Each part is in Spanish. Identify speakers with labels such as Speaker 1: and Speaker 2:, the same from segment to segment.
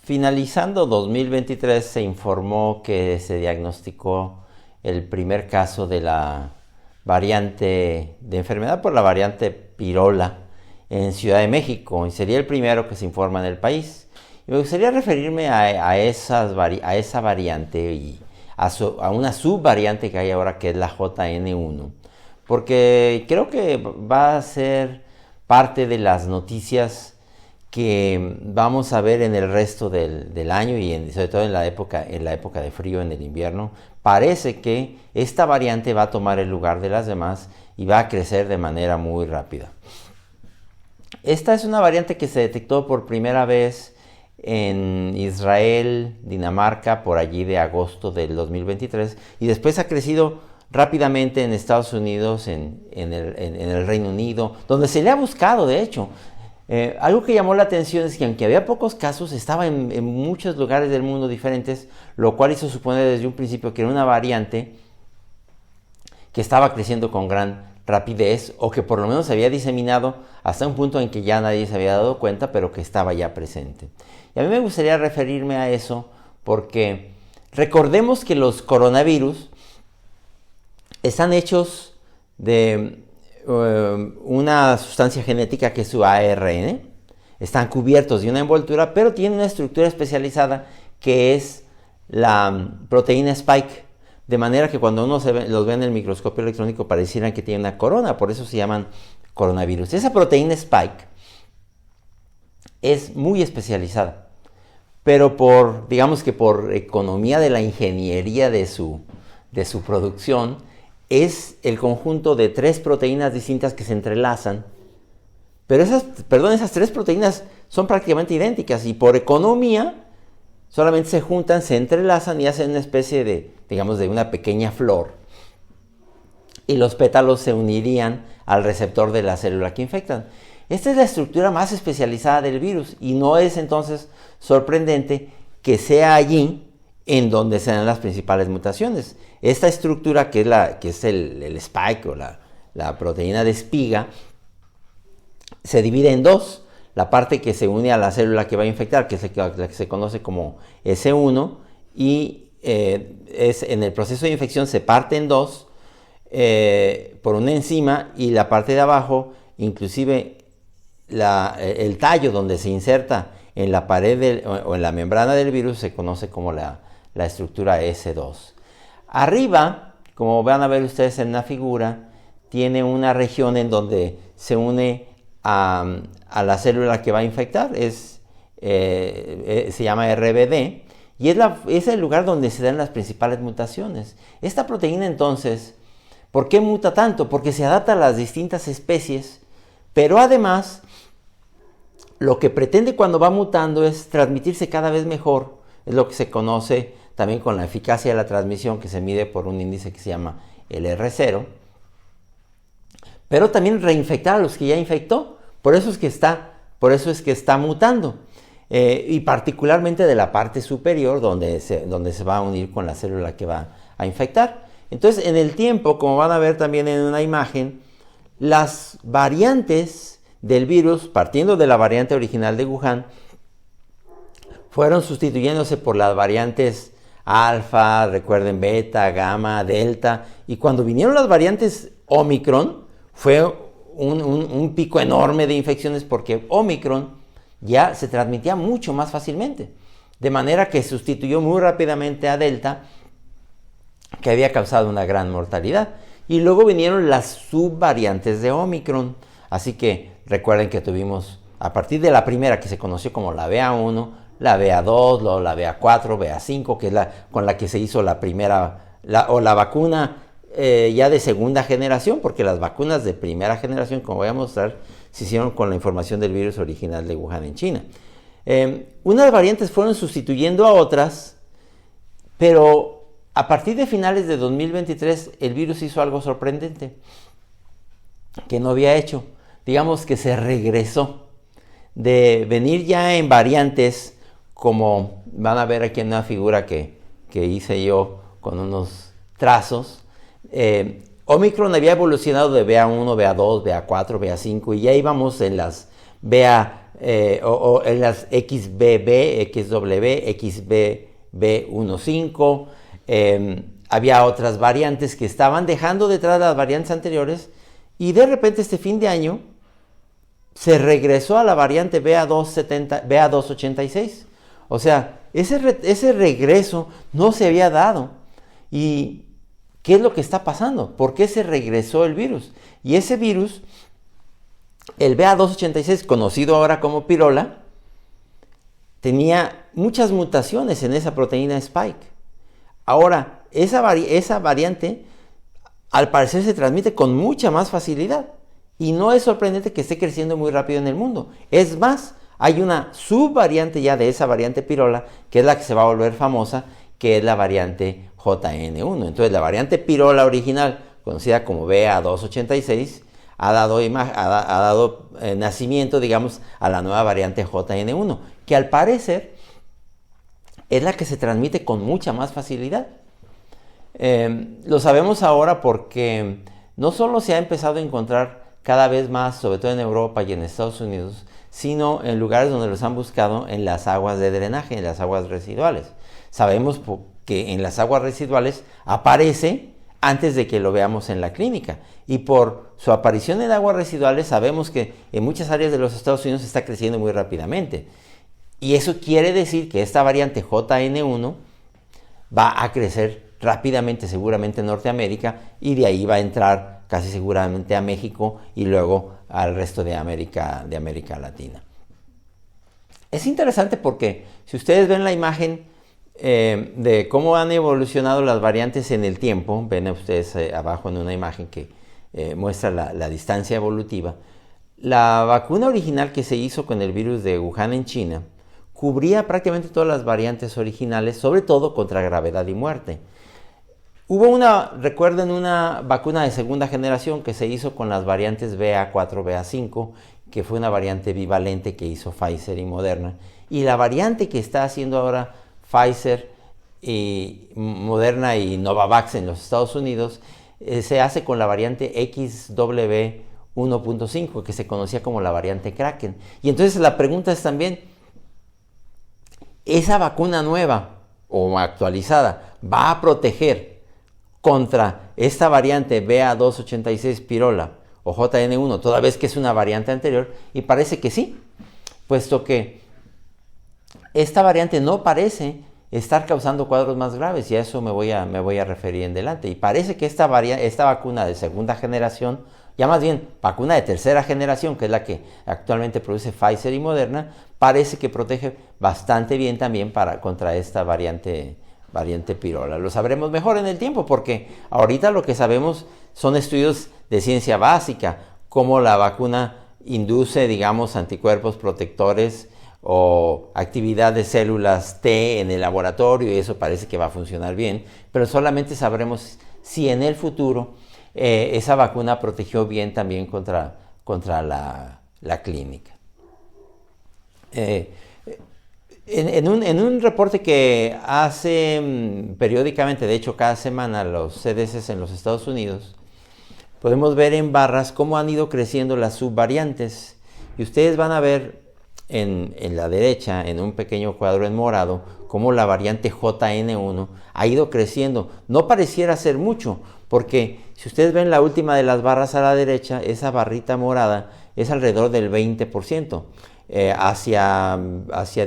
Speaker 1: Finalizando 2023 se informó que se diagnosticó el primer caso de la variante de enfermedad por la variante Pirola en Ciudad de México, y sería el primero que se informa en el país. Y me gustaría referirme a esa variante y a una subvariante que hay ahora, que es la JN1, porque creo que va a ser parte de las noticias que vamos a ver en el resto del año y sobre todo en la época de frío, en el invierno. Parece que esta variante va a tomar el lugar de las demás y va a crecer de manera muy rápida. Esta es una variante que se detectó por primera vez en Israel, Dinamarca, por allí de agosto del 2023, y después ha crecido rápidamente en Estados Unidos, en el Reino Unido, donde se le ha buscado, de hecho. Algo que llamó la atención es que aunque había pocos casos, estaba en muchos lugares del mundo diferentes, lo cual hizo suponer desde un principio que era una variante que estaba creciendo con gran rapidez, o que por lo menos se había diseminado hasta un punto en que ya nadie se había dado cuenta, pero que estaba ya presente. Y a mí me gustaría referirme a eso porque recordemos que los coronavirus están hechos de una sustancia genética que es su ARN, están cubiertos de una envoltura, pero tienen una estructura especializada que es la proteína Spike, de manera que cuando uno los ve en el microscopio electrónico parecieran que tiene una corona, por eso se llaman coronavirus. Esa proteína Spike es muy especializada, pero digamos que por economía de la ingeniería de su producción, es el conjunto de 3 proteínas distintas que se entrelazan, pero esas 3 proteínas son prácticamente idénticas, y por economía solamente se juntan, se entrelazan y hacen una especie de una pequeña flor, y los pétalos se unirían al receptor de la célula que infectan. Esta es la estructura más especializada del virus, y no es entonces sorprendente que sea allí en donde se dan las principales mutaciones. Esta estructura, que es el spike o la proteína de espiga, se divide en 2. La parte que se une a la célula que va a infectar, que es la que se conoce como S1, y en el proceso de infección se parte en 2 por una enzima, y la parte de abajo, inclusive el tallo donde se inserta en la pared o en la membrana del virus, se conoce como la estructura S2. Arriba, como van a ver ustedes en la figura, tiene una región en donde se une a la célula que va a infectar, se llama RBD, y es el lugar donde se dan las principales mutaciones. Esta proteína, entonces, ¿por qué muta tanto? Porque se adapta a las distintas especies, pero además lo que pretende cuando va mutando es transmitirse cada vez mejor. Es lo que se conoce también con la eficacia de la transmisión, que se mide por un índice que se llama el R0, pero también reinfectar a los que ya infectó. Por eso es que está mutando, y particularmente de la parte superior, donde se va a unir con la célula que va a infectar. Entonces, en el tiempo, como van a ver también en una imagen, las variantes del virus, partiendo de la variante original de Wuhan, fueron sustituyéndose por las variantes alfa, recuerden, beta, gamma, delta, y cuando vinieron las variantes Omicron, fue un pico enorme de infecciones, porque Omicron ya se transmitía mucho más fácilmente, de manera que sustituyó muy rápidamente a delta, que había causado una gran mortalidad. Y luego vinieron las subvariantes de Omicron, así que recuerden que tuvimos, a partir de la primera, que se conoció como la BA1, la BA2, luego la BA4, BA5, que es con la que se hizo la primera, la vacuna ya de segunda generación, porque las vacunas de primera generación, como voy a mostrar, se hicieron con la información del virus original de Wuhan en China. Unas variantes fueron sustituyendo a otras, pero a partir de finales de 2023 el virus hizo algo sorprendente que no había hecho. Digamos que se regresó de venir ya en variantes, como van a ver aquí en una figura que hice yo con unos trazos. Omicron había evolucionado de BA1, BA2, BA4, BA5, y ya íbamos en las BA o en las XBB, XW, XBB15. Había otras variantes que estaban dejando detrás las variantes anteriores y de repente este fin de año se regresó a la variante BA286. O sea, ese regreso no se había dado. ¿Y qué es lo que está pasando? ¿Por qué se regresó el virus? Y ese virus, el BA286, conocido ahora como pirola, tenía muchas mutaciones en esa proteína Spike. Ahora, esa variante, al parecer, se transmite con mucha más facilidad. Y no es sorprendente que esté creciendo muy rápido en el mundo. Es más, hay una subvariante ya de esa variante pirola, que es la que se va a volver famosa, que es la variante JN1. Entonces, la variante pirola original, conocida como BA286, ha dado nacimiento, digamos, a la nueva variante JN1, que al parecer es la que se transmite con mucha más facilidad. Lo sabemos ahora porque no solo se ha empezado a encontrar cada vez más, sobre todo en Europa y en Estados Unidos, sino en lugares donde los han buscado en las aguas de drenaje, en las aguas residuales. Sabemos que en las aguas residuales aparece antes de que lo veamos en la clínica. Y por su aparición en aguas residuales sabemos que en muchas áreas de los Estados Unidos está creciendo muy rápidamente. Y eso quiere decir que esta variante JN1 va a crecer rápidamente, seguramente en Norteamérica, y de ahí va a entrar casi seguramente a México y luego al resto de América Latina. Es interesante porque si ustedes ven la imagen de cómo han evolucionado las variantes en el tiempo, ven ustedes abajo en una imagen que muestra la distancia evolutiva, la vacuna original que se hizo con el virus de Wuhan en China cubría prácticamente todas las variantes originales, sobre todo contra gravedad y muerte. Hubo recuerden, una vacuna de segunda generación que se hizo con las variantes BA4, BA5, que fue una variante bivalente que hizo Pfizer y Moderna. Y la variante que está haciendo ahora Pfizer, y Moderna y Novavax en los Estados Unidos, se hace con la variante XW1.5, que se conocía como la variante Kraken. Y entonces la pregunta es también, ¿esa vacuna nueva o actualizada va a proteger contra esta variante BA286 pirola o JN1, toda vez que es una variante anterior? Y parece que sí, puesto que esta variante no parece estar causando cuadros más graves, y a eso me voy a referir en adelante. Y parece que esta vacuna de segunda generación, ya más bien vacuna de tercera generación, que es la que actualmente produce Pfizer y Moderna, parece que protege bastante bien también contra esta variante pirola. Lo sabremos mejor en el tiempo, porque ahorita lo que sabemos son estudios de ciencia básica, cómo la vacuna induce, digamos, anticuerpos protectores o actividad de células T en el laboratorio, y eso parece que va a funcionar bien, pero solamente sabremos si en el futuro esa vacuna protegió bien también contra la clínica. En un reporte que hace periódicamente, de hecho cada semana, los CDCs en los Estados Unidos, podemos ver en barras cómo han ido creciendo las subvariantes. Y ustedes van a ver en la derecha, en un pequeño cuadro en morado, cómo la variante JN1 ha ido creciendo. No pareciera ser mucho, porque si ustedes ven la última de las barras a la derecha, esa barrita morada es alrededor del 20%. Hacia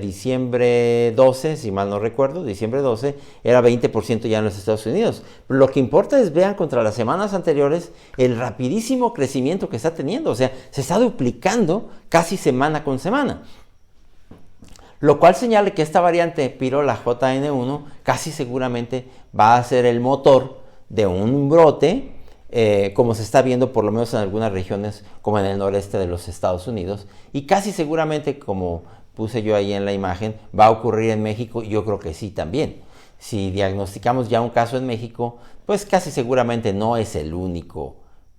Speaker 1: diciembre 12, si mal no recuerdo, diciembre 12, era 20% ya en los Estados Unidos. Pero lo que importa es, vean, contra las semanas anteriores, el rapidísimo crecimiento que está teniendo. O sea, se está duplicando casi semana con semana. Lo cual señala que esta variante pirola JN1 casi seguramente va a ser el motor de un brote, como se está viendo por lo menos en algunas regiones como en el noreste de los Estados Unidos, y casi seguramente, como puse yo ahí en la imagen, va a ocurrir en México. Y yo creo que sí también. Si diagnosticamos ya un caso en México, pues casi seguramente no es el único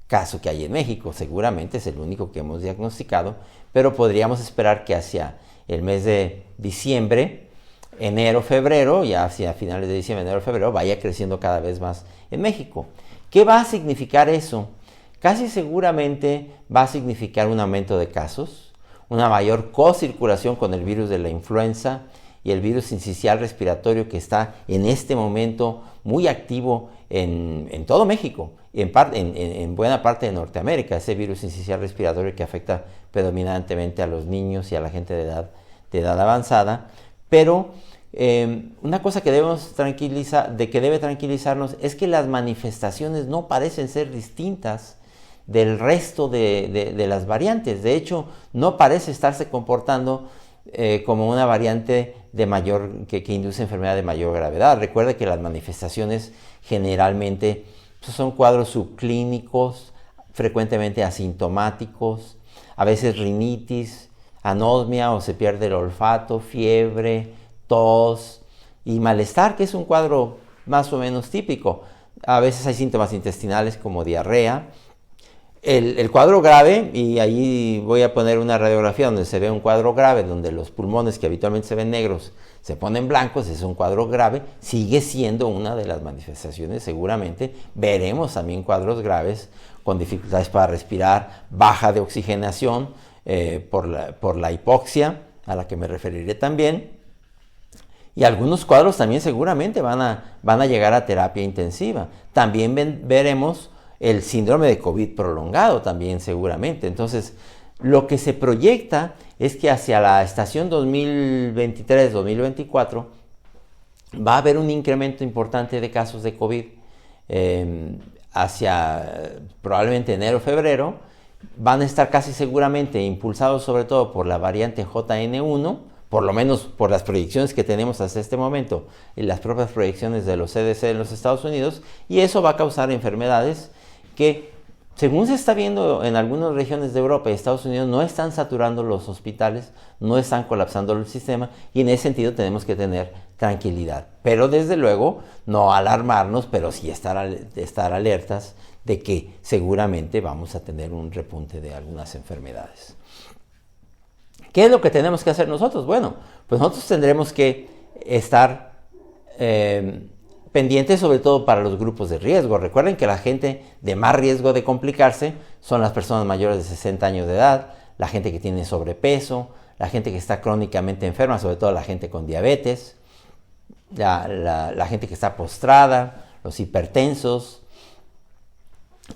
Speaker 1: caso que hay en México, seguramente es el único que hemos diagnosticado, pero podríamos esperar que hacia el mes de diciembre, enero, febrero, ya hacia finales de diciembre, enero, febrero, vaya creciendo cada vez más en México. ¿Qué va a significar eso? Casi seguramente va a significar un aumento de casos, una mayor cocirculación con el virus de la influenza y el virus sincicial respiratorio, que está en este momento muy activo en todo México y en buena parte de Norteamérica, ese virus sincicial respiratorio que afecta predominantemente a los niños y a la gente de edad avanzada. Pero una cosa que debe tranquilizarnos es que las manifestaciones no parecen ser distintas del resto de las variantes. De hecho, no parece estarse comportando como una variante que induce enfermedad de mayor gravedad. Recuerde que las manifestaciones generalmente son cuadros subclínicos, frecuentemente asintomáticos, a veces rinitis, anosmia o se pierde el olfato, fiebre, tos y malestar, que es un cuadro más o menos típico. A veces hay síntomas intestinales como diarrea. El cuadro grave, y ahí voy a poner una radiografía donde se ve un cuadro grave, donde los pulmones que habitualmente se ven negros se ponen blancos, es un cuadro grave, sigue siendo una de las manifestaciones. Seguramente veremos también cuadros graves con dificultades para respirar, baja de oxigenación por la hipoxia, a la que me referiré también. Y algunos cuadros también seguramente van a llegar a terapia intensiva. También veremos el síndrome de COVID prolongado también seguramente. Entonces, lo que se proyecta es que hacia la estación 2023-2024 va a haber un incremento importante de casos de COVID hacia probablemente enero-febrero. Van a estar casi seguramente impulsados sobre todo por la variante JN1, por lo menos por las proyecciones que tenemos hasta este momento y las propias proyecciones de los CDC en los Estados Unidos, y eso va a causar enfermedades que, según se está viendo en algunas regiones de Europa y Estados Unidos, no están saturando los hospitales, no están colapsando el sistema, y en ese sentido tenemos que tener tranquilidad. Pero desde luego no alarmarnos, pero sí estar alertas de que seguramente vamos a tener un repunte de algunas enfermedades. ¿Qué es lo que tenemos que hacer nosotros? Bueno, pues nosotros tendremos que estar pendientes, sobre todo para los grupos de riesgo. Recuerden que la gente de más riesgo de complicarse son las personas mayores de 60 años de edad, la gente que tiene sobrepeso, la gente que está crónicamente enferma, sobre todo la gente con diabetes, la gente que está postrada, los hipertensos,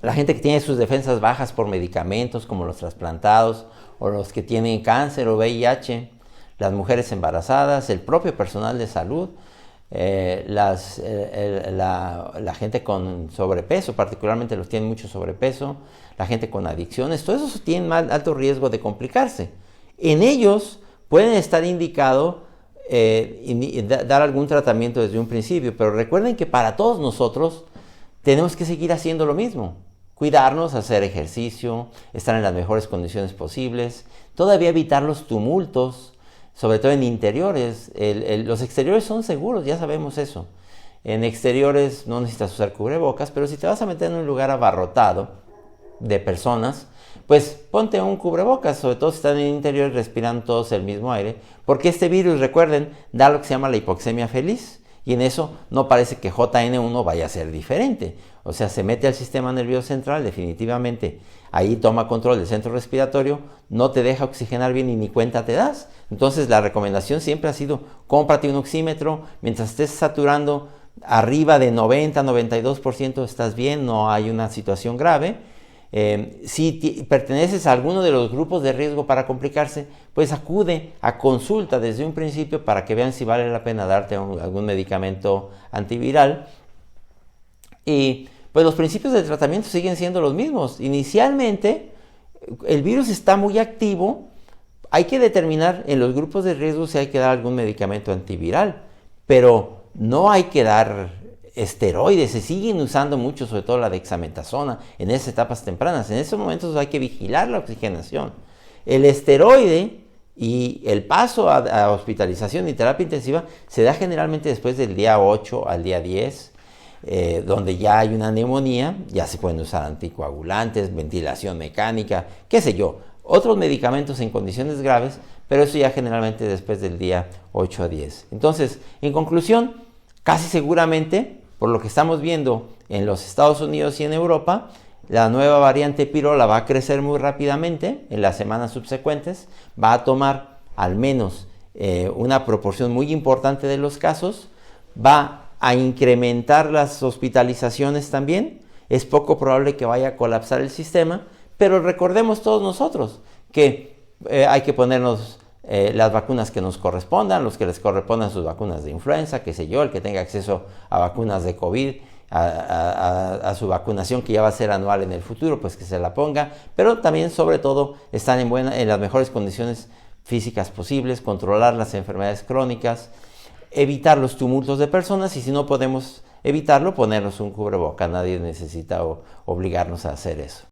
Speaker 1: la gente que tiene sus defensas bajas por medicamentos como los trasplantados o los que tienen cáncer o VIH, las mujeres embarazadas, el propio personal de salud, la gente con sobrepeso, particularmente los que tienen mucho sobrepeso, la gente con adicciones, todos esos tienen más alto riesgo de complicarse. En ellos pueden estar indicado dar algún tratamiento desde un principio, pero recuerden que para todos nosotros tenemos que seguir haciendo lo mismo. Cuidarnos, hacer ejercicio, estar en las mejores condiciones posibles, todavía evitar los tumultos, sobre todo en interiores. Los exteriores son seguros, ya sabemos eso. En exteriores no necesitas usar cubrebocas, pero si te vas a meter en un lugar abarrotado de personas, pues ponte un cubrebocas, sobre todo si están en el interior respirando todos el mismo aire, porque este virus, recuerden, da lo que se llama la hipoxemia feliz, y en eso no parece que JN1 vaya a ser diferente. O sea, se mete al sistema nervioso central, definitivamente. Ahí toma control del centro respiratorio, no te deja oxigenar bien y ni cuenta te das. Entonces la recomendación siempre ha sido, cómprate un oxímetro, mientras estés saturando arriba de 90-92% estás bien, no hay una situación grave. Si perteneces a alguno de los grupos de riesgo para complicarse, pues acude a consulta desde un principio para que vean si vale la pena darte algún medicamento antiviral. Y pues los principios de tratamiento siguen siendo los mismos. Inicialmente el virus está muy activo, hay que determinar en los grupos de riesgo si hay que dar algún medicamento antiviral, pero no hay que dar esteroides. Se siguen usando mucho, sobre todo la dexametasona, en esas etapas tempranas. En esos momentos hay que vigilar la oxigenación. El esteroide y el paso a hospitalización y terapia intensiva se da generalmente después del día 8 al día 10, donde ya hay una neumonía. Ya se pueden usar anticoagulantes, ventilación mecánica, qué sé yo, otros medicamentos en condiciones graves, pero eso ya generalmente después del día 8 a 10. Entonces, en conclusión, casi seguramente, por lo que estamos viendo en los Estados Unidos y en Europa, la nueva variante pirola va a crecer muy rápidamente en las semanas subsecuentes, va a tomar al menos una proporción muy importante de los casos, va a incrementar las hospitalizaciones también, es poco probable que vaya a colapsar el sistema, pero recordemos todos nosotros que hay que ponernos las vacunas que nos correspondan, los que les correspondan sus vacunas de influenza, qué sé yo, el que tenga acceso a vacunas de COVID, a su vacunación que ya va a ser anual en el futuro, pues que se la ponga, pero también sobre todo están en las mejores condiciones físicas posibles, controlar las enfermedades crónicas, evitar los tumultos de personas y si no podemos evitarlo, ponernos un cubreboca. Nadie necesita obligarnos a hacer eso.